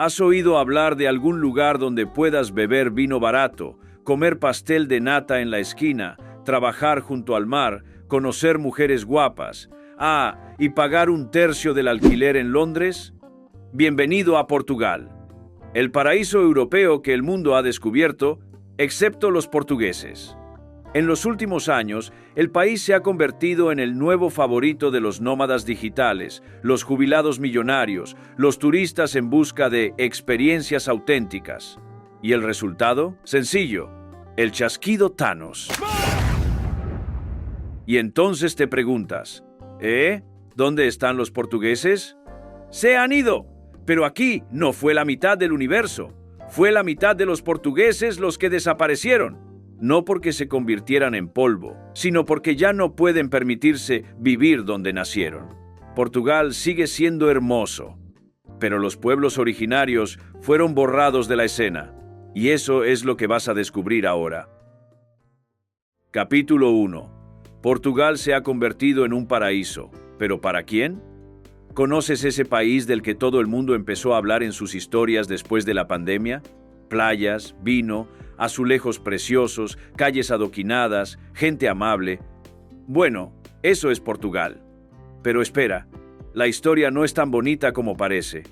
¿Has oído hablar de algún lugar donde puedas beber vino barato, comer pastel de nata en la esquina, trabajar junto al mar, conocer mujeres guapas, y pagar un tercio del alquiler en Londres? Bienvenido a Portugal, el paraíso europeo que el mundo ha descubierto, excepto los portugueses. En los últimos años, el país se ha convertido en el nuevo favorito de los nómadas digitales, los jubilados millonarios, los turistas en busca de experiencias auténticas. ¿Y el resultado? Sencillo, el chasquido Thanos. Y entonces te preguntas, ¿dónde están los portugueses? ¡Se han ido! Pero aquí no fue la mitad del universo. Fue la mitad de los portugueses los que desaparecieron. No porque se convirtieran en polvo, sino porque ya no pueden permitirse vivir donde nacieron. Portugal sigue siendo hermoso, pero los pueblos originarios fueron borrados de la escena, y eso es lo que vas a descubrir ahora. Capítulo 1. Portugal se ha convertido en un paraíso, ¿pero para quién? ¿Conoces ese país del que todo el mundo empezó a hablar en sus historias después de la pandemia? Playas, vino, azulejos preciosos, calles adoquinadas, gente amable. Bueno, eso es Portugal. Pero espera, la historia no es tan bonita como parece.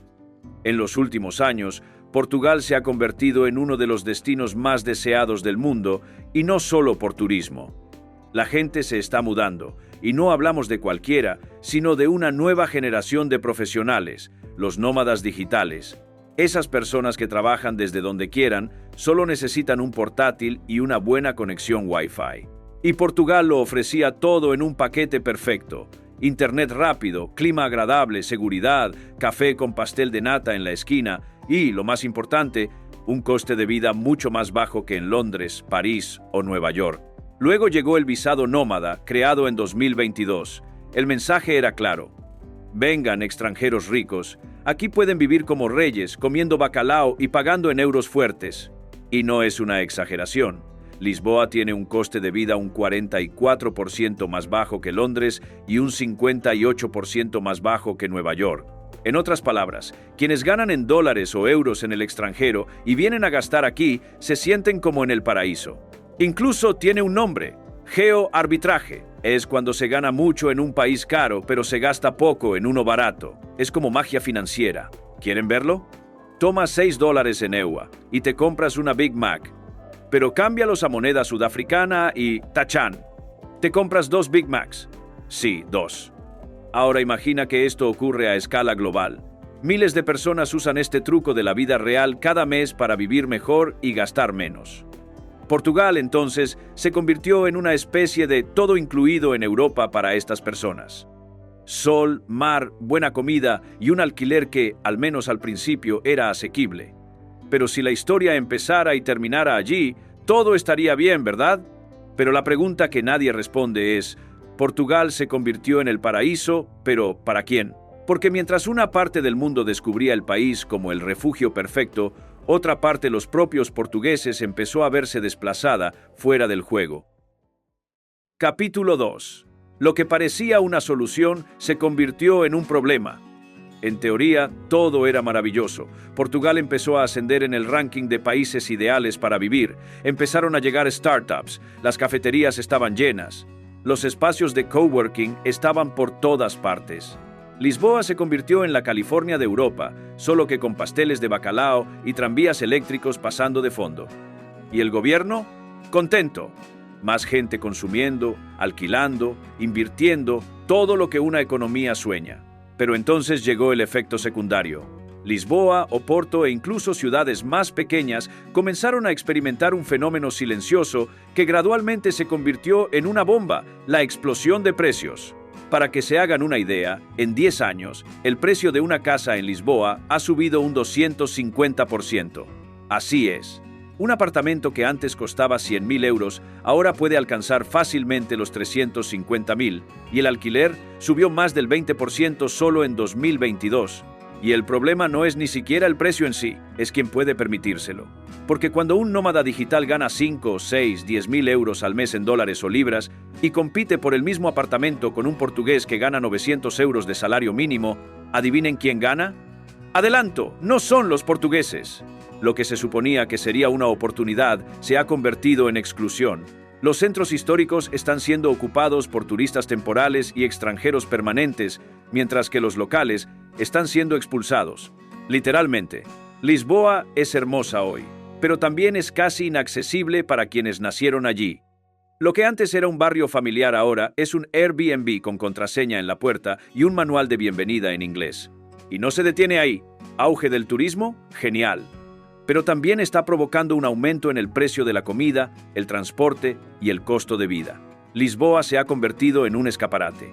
En los últimos años, Portugal se ha convertido en uno de los destinos más deseados del mundo, y no solo por turismo. La gente se está mudando, y no hablamos de cualquiera, sino de una nueva generación de profesionales, los nómadas digitales. Esas personas que trabajan desde donde quieran solo necesitan un portátil y una buena conexión Wi-Fi. Y Portugal lo ofrecía todo en un paquete perfecto. Internet rápido, clima agradable, seguridad, café con pastel de nata en la esquina y, lo más importante, un coste de vida mucho más bajo que en Londres, París o Nueva York. Luego llegó el visado nómada, creado en 2022. El mensaje era claro. Vengan, extranjeros ricos. Aquí pueden vivir como reyes, comiendo bacalao y pagando en euros fuertes. Y no es una exageración. Lisboa tiene un coste de vida un 44% más bajo que Londres y un 58% más bajo que Nueva York. En otras palabras, quienes ganan en dólares o euros en el extranjero y vienen a gastar aquí, se sienten como en el paraíso. Incluso tiene un nombre, geoarbitraje. Es cuando se gana mucho en un país caro, pero se gasta poco en uno barato. Es como magia financiera. ¿Quieren verlo? Toma $6 en EUA y te compras una Big Mac. Pero cámbialos a moneda sudafricana y ¡tachán! Te compras 2 Big Macs. Sí, 2. Ahora imagina que esto ocurre a escala global. Miles de personas usan este truco de la vida real cada mes para vivir mejor y gastar menos. Portugal, entonces, se convirtió en una especie de todo incluido en Europa para estas personas. Sol, mar, buena comida y un alquiler que, al menos al principio, era asequible. Pero si la historia empezara y terminara allí, todo estaría bien, ¿verdad? Pero la pregunta que nadie responde es, ¿Portugal se convirtió en el paraíso, pero ¿para quién? Porque mientras una parte del mundo descubría el país como el refugio perfecto, otra parte, los propios portugueses, empezó a verse desplazada fuera del juego. Capítulo 2. Lo que parecía una solución se convirtió en un problema. En teoría, todo era maravilloso. Portugal empezó a ascender en el ranking de países ideales para vivir. Empezaron a llegar startups, las cafeterías estaban llenas. Los espacios de coworking estaban por todas partes. Lisboa se convirtió en la California de Europa, solo que con pasteles de bacalao y tranvías eléctricos pasando de fondo. ¿Y el gobierno? Contento. Más gente consumiendo, alquilando, invirtiendo, todo lo que una economía sueña. Pero entonces llegó el efecto secundario. Lisboa, Oporto e incluso ciudades más pequeñas comenzaron a experimentar un fenómeno silencioso que gradualmente se convirtió en una bomba, la explosión de precios. Para que se hagan una idea, en 10 años, el precio de una casa en Lisboa ha subido un 250%. Así es. Un apartamento que antes costaba 100.000 euros, ahora puede alcanzar fácilmente los 350.000, y el alquiler subió más del 20% solo en 2022. Y el problema no es ni siquiera el precio en sí, es quien puede permitírselo. Porque cuando un nómada digital gana 5, 6, 10.000 euros al mes en dólares o libras y compite por el mismo apartamento con un portugués que gana 900 euros de salario mínimo, ¿adivinen quién gana? Adelanto, no son los portugueses. Lo que se suponía que sería una oportunidad se ha convertido en exclusión. Los centros históricos están siendo ocupados por turistas temporales y extranjeros permanentes, mientras que los locales están siendo expulsados. Literalmente, Lisboa es hermosa hoy, pero también es casi inaccesible para quienes nacieron allí. Lo que antes era un barrio familiar ahora es un Airbnb con contraseña en la puerta y un manual de bienvenida en inglés. Y no se detiene ahí. Auge del turismo, genial. Pero también está provocando un aumento en el precio de la comida, el transporte y el costo de vida. Lisboa se ha convertido en un escaparate.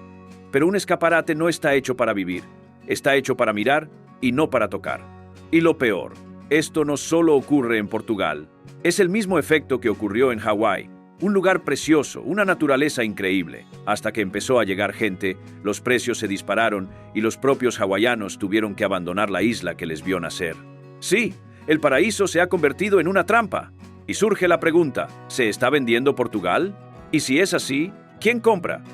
Pero un escaparate no está hecho para vivir. Está hecho para mirar y no para tocar. Y lo peor, esto no solo ocurre en Portugal. Es el mismo efecto que ocurrió en Hawái. Un lugar precioso, una naturaleza increíble. Hasta que empezó a llegar gente, los precios se dispararon y los propios hawaianos tuvieron que abandonar la isla que les vio nacer. Sí, el paraíso se ha convertido en una trampa. Y surge la pregunta, ¿se está vendiendo Portugal? Y si es así, ¿quién compra?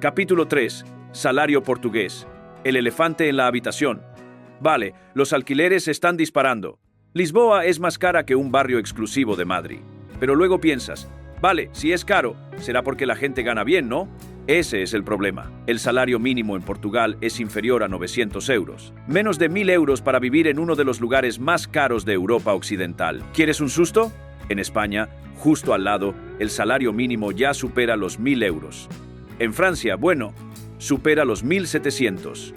Capítulo 3. Salario portugués. El elefante en la habitación. Vale, los alquileres se están disparando. Lisboa es más cara que un barrio exclusivo de Madrid. Pero luego piensas, vale, si es caro, será porque la gente gana bien, ¿no? Ese es el problema. El salario mínimo en Portugal es inferior a 900 euros. Menos de 1.000 euros para vivir en uno de los lugares más caros de Europa Occidental. ¿Quieres un susto? En España, justo al lado, el salario mínimo ya supera los 1.000 euros. En Francia, bueno, supera los 1.700.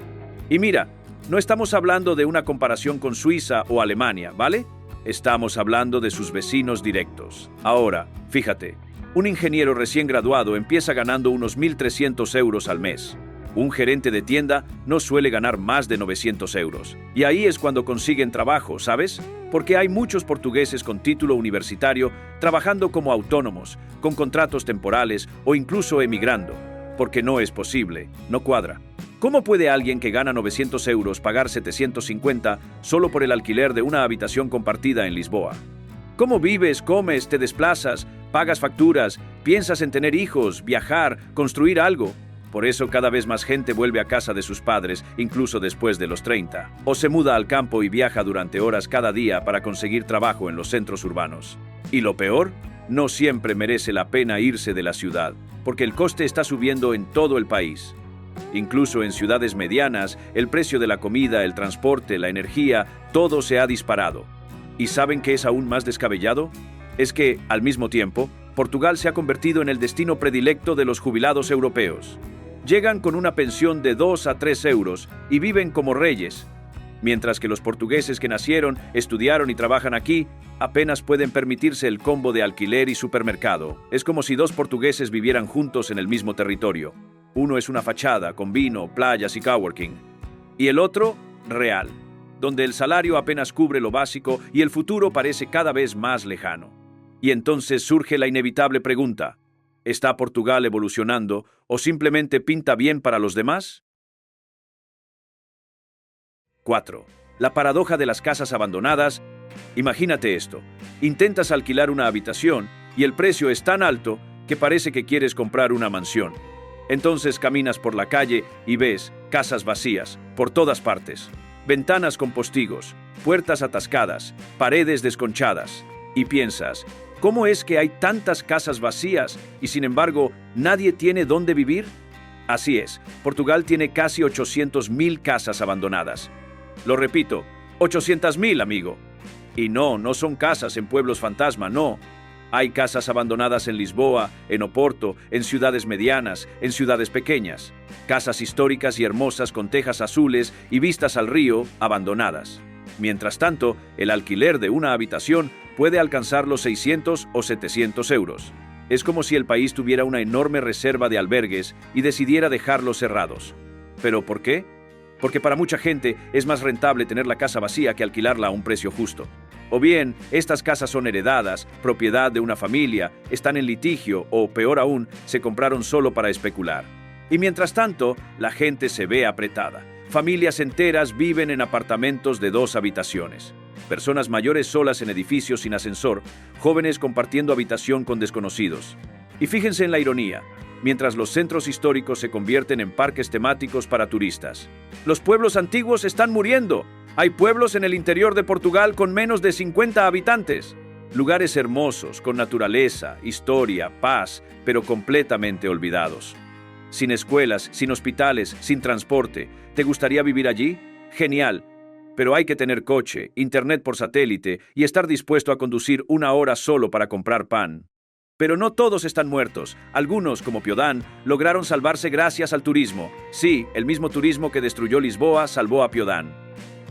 Y mira, no estamos hablando de una comparación con Suiza o Alemania, ¿vale? Estamos hablando de sus vecinos directos. Ahora, fíjate, un ingeniero recién graduado empieza ganando unos 1.300 euros al mes. Un gerente de tienda no suele ganar más de 900 euros. Y ahí es cuando consiguen trabajo, ¿sabes? Porque hay muchos portugueses con título universitario trabajando como autónomos, con contratos temporales o incluso emigrando. Porque no es posible, no cuadra. ¿Cómo puede alguien que gana 900 euros pagar 750 solo por el alquiler de una habitación compartida en Lisboa? ¿Cómo vives, comes, te desplazas, pagas facturas, piensas en tener hijos, viajar, construir algo? Por eso cada vez más gente vuelve a casa de sus padres, incluso después de los 30. O se muda al campo y viaja durante horas cada día para conseguir trabajo en los centros urbanos. Y lo peor, no siempre merece la pena irse de la ciudad, porque el coste está subiendo en todo el país. Incluso en ciudades medianas, el precio de la comida, el transporte, la energía, todo se ha disparado. ¿Y saben qué es aún más descabellado? Es que, al mismo tiempo, Portugal se ha convertido en el destino predilecto de los jubilados europeos. Llegan con una pensión de 2 a 3 euros y viven como reyes, mientras que los portugueses que nacieron, estudiaron y trabajan aquí apenas pueden permitirse el combo de alquiler y supermercado. Es como si dos portugueses vivieran juntos en el mismo territorio. Uno es una fachada con vino, playas y coworking. Y el otro, real, donde el salario apenas cubre lo básico y el futuro parece cada vez más lejano. Y entonces surge la inevitable pregunta, ¿está Portugal evolucionando o simplemente pinta bien para los demás? 4. La paradoja de las casas abandonadas. Imagínate esto, intentas alquilar una habitación y el precio es tan alto que parece que quieres comprar una mansión. Entonces caminas por la calle y ves casas vacías, por todas partes. Ventanas con postigos, puertas atascadas, paredes desconchadas. Y piensas, ¿cómo es que hay tantas casas vacías y sin embargo nadie tiene dónde vivir? Así es, Portugal tiene casi 800.000 casas abandonadas. Lo repito, 800.000, amigo. Y no son casas en pueblos fantasma, no. Hay casas abandonadas en Lisboa, en Oporto, en ciudades medianas, en ciudades pequeñas. Casas históricas y hermosas con tejas azules y vistas al río, abandonadas. Mientras tanto, el alquiler de una habitación puede alcanzar los 600 o 700 euros. Es como si el país tuviera una enorme reserva de albergues y decidiera dejarlos cerrados. ¿Pero por qué? Porque para mucha gente es más rentable tener la casa vacía que alquilarla a un precio justo. O bien, estas casas son heredadas, propiedad de una familia, están en litigio o, peor aún, se compraron solo para especular. Y mientras tanto, la gente se ve apretada. Familias enteras viven en apartamentos de 2 habitaciones. Personas mayores solas en edificios sin ascensor, jóvenes compartiendo habitación con desconocidos. Y fíjense en la ironía, mientras los centros históricos se convierten en parques temáticos para turistas. Los pueblos antiguos están muriendo. Hay pueblos en el interior de Portugal con menos de 50 habitantes. Lugares hermosos, con naturaleza, historia, paz, pero completamente olvidados. Sin escuelas, sin hospitales, sin transporte. ¿Te gustaría vivir allí? Genial. Pero hay que tener coche, internet por satélite y estar dispuesto a conducir 1 hora solo para comprar pan. Pero no todos están muertos. Algunos, como Piodán, lograron salvarse gracias al turismo. Sí, el mismo turismo que destruyó Lisboa salvó a Piodán.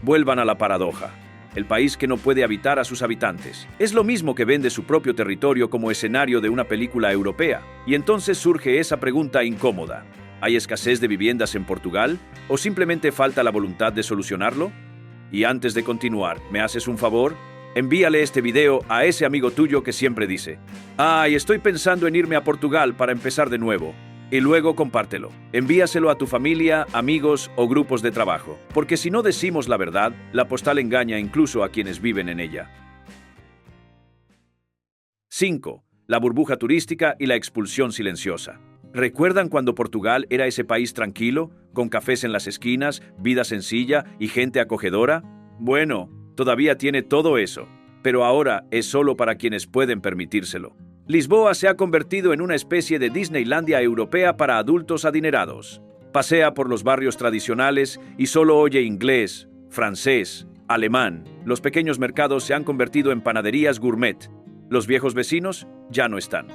Vuelvan a la paradoja. El país que no puede habitar a sus habitantes. Es lo mismo que vende su propio territorio como escenario de una película europea. Y entonces surge esa pregunta incómoda. ¿Hay escasez de viviendas en Portugal? ¿O simplemente falta la voluntad de solucionarlo? Y antes de continuar, ¿me haces un favor? Envíale este video a ese amigo tuyo que siempre dice: «Ay, estoy pensando en irme a Portugal para empezar de nuevo». Y luego compártelo. Envíaselo a tu familia, amigos o grupos de trabajo. Porque si no decimos la verdad, la postal engaña incluso a quienes viven en ella. 5. La burbuja turística y la expulsión silenciosa. ¿Recuerdan cuando Portugal era ese país tranquilo, con cafés en las esquinas, vida sencilla y gente acogedora? Bueno, todavía tiene todo eso, pero ahora es solo para quienes pueden permitírselo. Lisboa se ha convertido en una especie de Disneylandia europea para adultos adinerados. Pasea por los barrios tradicionales y solo oye inglés, francés, alemán. Los pequeños mercados se han convertido en panaderías gourmet. Los viejos vecinos ya no están.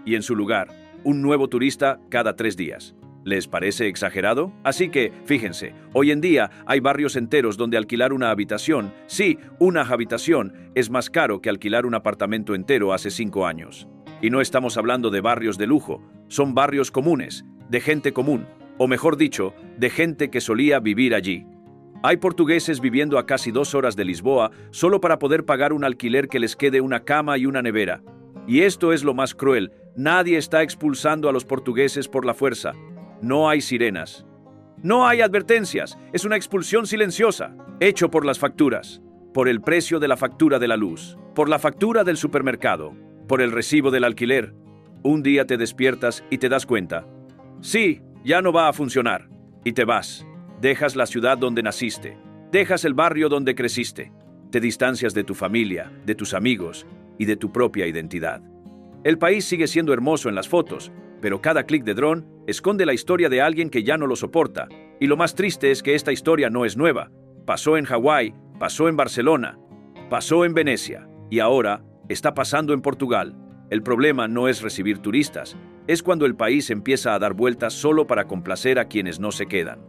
Y en su lugar, un nuevo turista cada 3 días. ¿Les parece exagerado? Así que, fíjense, hoy en día hay barrios enteros donde alquilar una habitación, sí, una habitación, es más caro que alquilar un apartamento entero hace 5 años. Y no estamos hablando de barrios de lujo, son barrios comunes, de gente común, o mejor dicho, de gente que solía vivir allí. Hay portugueses viviendo a casi 2 horas de Lisboa solo para poder pagar un alquiler que les quede una cama y una nevera. Y esto es lo más cruel, nadie está expulsando a los portugueses por la fuerza. No hay sirenas. No hay advertencias, es una expulsión silenciosa, hecho por las facturas, por el precio de la factura de la luz, por la factura del supermercado, por el recibo del alquiler. Un día te despiertas y te das cuenta. Sí, ya no va a funcionar. Y te vas. Dejas la ciudad donde naciste. Dejas el barrio donde creciste. Te distancias de tu familia, de tus amigos y de tu propia identidad. El país sigue siendo hermoso en las fotos, pero cada clic de dron esconde la historia de alguien que ya no lo soporta. Y lo más triste es que esta historia no es nueva. Pasó en Hawái, pasó en Barcelona, pasó en Venecia y ahora está pasando en Portugal. El problema no es recibir turistas, es cuando el país empieza a dar vueltas solo para complacer a quienes no se quedan.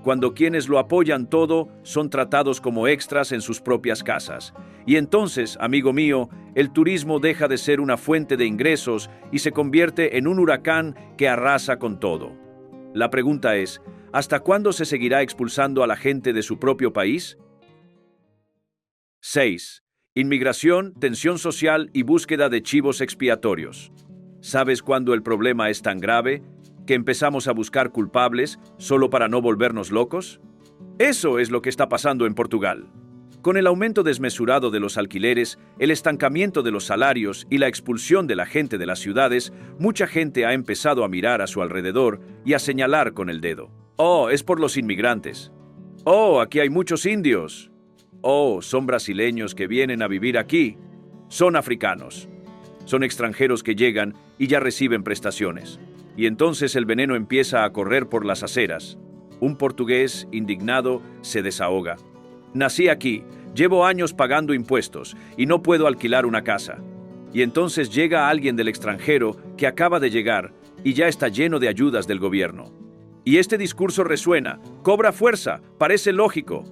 Cuando quienes lo apoyan todo son tratados como extras en sus propias casas. Y entonces, amigo mío, el turismo deja de ser una fuente de ingresos y se convierte en un huracán que arrasa con todo. La pregunta es, ¿hasta cuándo se seguirá expulsando a la gente de su propio país? 6. Inmigración, tensión social y búsqueda de chivos expiatorios. ¿Sabes cuándo el problema es tan grave que empezamos a buscar culpables solo para no volvernos locos? Eso es lo que está pasando en Portugal. Con el aumento desmesurado de los alquileres, el estancamiento de los salarios y la expulsión de la gente de las ciudades, mucha gente ha empezado a mirar a su alrededor y a señalar con el dedo. Oh, es por los inmigrantes. Oh, aquí hay muchos indios. Oh, son brasileños que vienen a vivir aquí. Son africanos. Son extranjeros que llegan y ya reciben prestaciones. Y entonces el veneno empieza a correr por las aceras. Un portugués, indignado, se desahoga. Nací aquí, llevo años pagando impuestos y no puedo alquilar una casa. Y entonces llega alguien del extranjero que acaba de llegar y ya está lleno de ayudas del gobierno. Y este discurso resuena, cobra fuerza, parece lógico.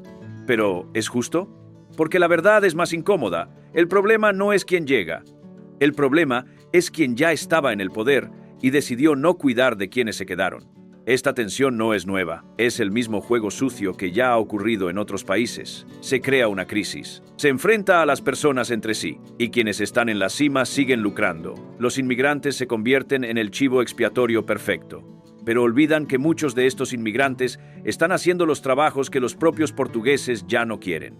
Pero, ¿es justo? Porque la verdad es más incómoda. El problema no es quién llega. El problema es quien ya estaba en el poder y decidió no cuidar de quienes se quedaron. Esta tensión no es nueva, es el mismo juego sucio que ya ha ocurrido en otros países. Se crea una crisis, se enfrenta a las personas entre sí, y quienes están en la cima siguen lucrando. Los inmigrantes se convierten en el chivo expiatorio perfecto. Pero olvidan que muchos de estos inmigrantes están haciendo los trabajos que los propios portugueses ya no quieren.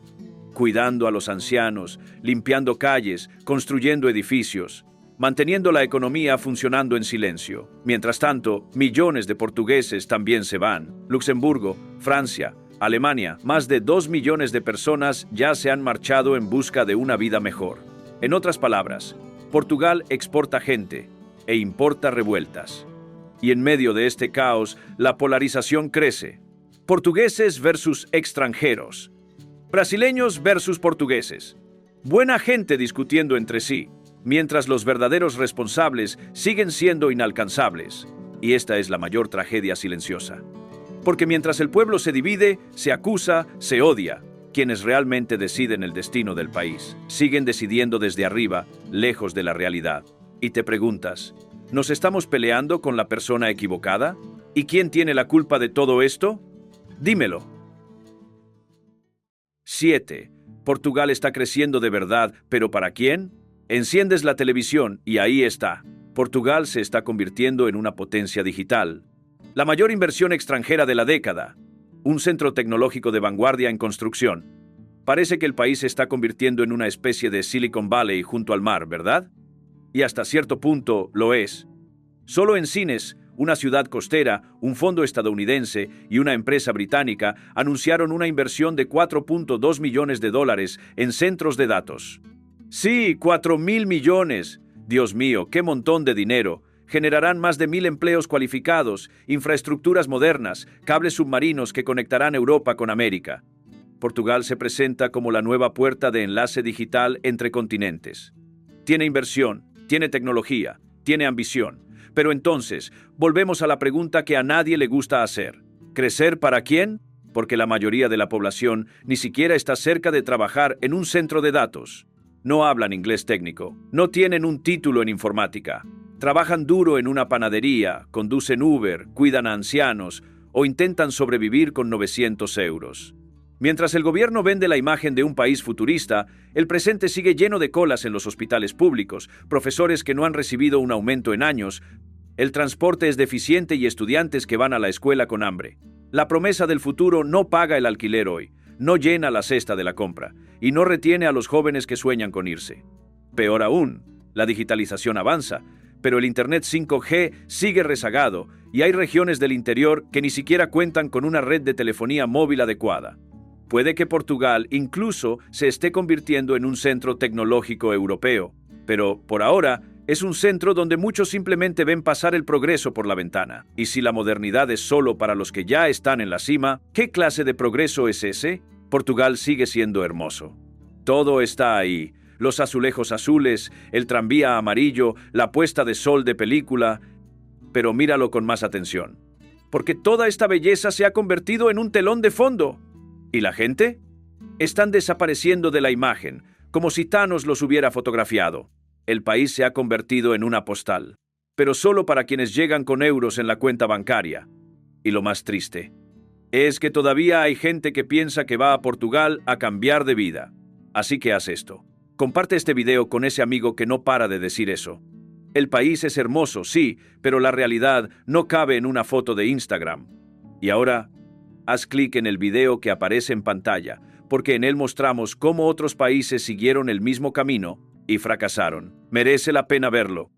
Cuidando a los ancianos, limpiando calles, construyendo edificios, manteniendo la economía funcionando en silencio. Mientras tanto, millones de portugueses también se van. Luxemburgo, Francia, Alemania, más de 2 millones de personas ya se han marchado en busca de una vida mejor. En otras palabras, Portugal exporta gente e importa revueltas. Y en medio de este caos, la polarización crece. Portugueses versus extranjeros. Brasileños versus portugueses. Buena gente discutiendo entre sí, mientras los verdaderos responsables siguen siendo inalcanzables. Y esta es la mayor tragedia silenciosa. Porque mientras el pueblo se divide, se acusa, se odia, quienes realmente deciden el destino del país siguen decidiendo desde arriba, lejos de la realidad. Y te preguntas, ¿nos estamos peleando con la persona equivocada? ¿Y quién tiene la culpa de todo esto? Dímelo. 7. Portugal está creciendo de verdad, ¿pero para quién? Enciendes la televisión y ahí está. Portugal se está convirtiendo en una potencia digital. La mayor inversión extranjera de la década. Un centro tecnológico de vanguardia en construcción. Parece que el país se está convirtiendo en una especie de Silicon Valley junto al mar, ¿verdad? Y hasta cierto punto lo es. Solo en Sines, una ciudad costera, un fondo estadounidense y una empresa británica anunciaron una inversión de $4.2 millones en centros de datos. Sí, 4.000 millones. Dios mío, qué montón de dinero. Generarán más de 1.000 empleos cualificados, infraestructuras modernas, cables submarinos que conectarán Europa con América. Portugal se presenta como la nueva puerta de enlace digital entre continentes. Tiene inversión, tiene tecnología, tiene ambición. Pero entonces, volvemos a la pregunta que a nadie le gusta hacer. ¿Crecer para quién? Porque la mayoría de la población ni siquiera está cerca de trabajar en un centro de datos. No hablan inglés técnico, no tienen un título en informática. Trabajan duro en una panadería, conducen Uber, cuidan a ancianos o intentan sobrevivir con 900 euros. Mientras el gobierno vende la imagen de un país futurista, el presente sigue lleno de colas en los hospitales públicos, profesores que no han recibido un aumento en años, el transporte es deficiente y estudiantes que van a la escuela con hambre. La promesa del futuro no paga el alquiler hoy, no llena la cesta de la compra y no retiene a los jóvenes que sueñan con irse. Peor aún, la digitalización avanza, pero el Internet 5G sigue rezagado y hay regiones del interior que ni siquiera cuentan con una red de telefonía móvil adecuada. Puede que Portugal incluso se esté convirtiendo en un centro tecnológico europeo, pero por ahora es un centro donde muchos simplemente ven pasar el progreso por la ventana. Y si la modernidad es solo para los que ya están en la cima, ¿qué clase de progreso es ese? Portugal sigue siendo hermoso. Todo está ahí. Los azulejos azules, el tranvía amarillo, la puesta de sol de película. Pero míralo con más atención, porque toda esta belleza se ha convertido en un telón de fondo. ¿Y la gente? Están desapareciendo de la imagen, como si Thanos los hubiera fotografiado. El país se ha convertido en una postal, pero solo para quienes llegan con euros en la cuenta bancaria. Y lo más triste es que todavía hay gente que piensa que va a Portugal a cambiar de vida. Así que haz esto. Comparte este video con ese amigo que no para de decir eso. El país es hermoso, sí, pero la realidad no cabe en una foto de Instagram. Y ahora, haz clic en el video que aparece en pantalla, porque en él mostramos cómo otros países siguieron el mismo camino y fracasaron. Merece la pena verlo.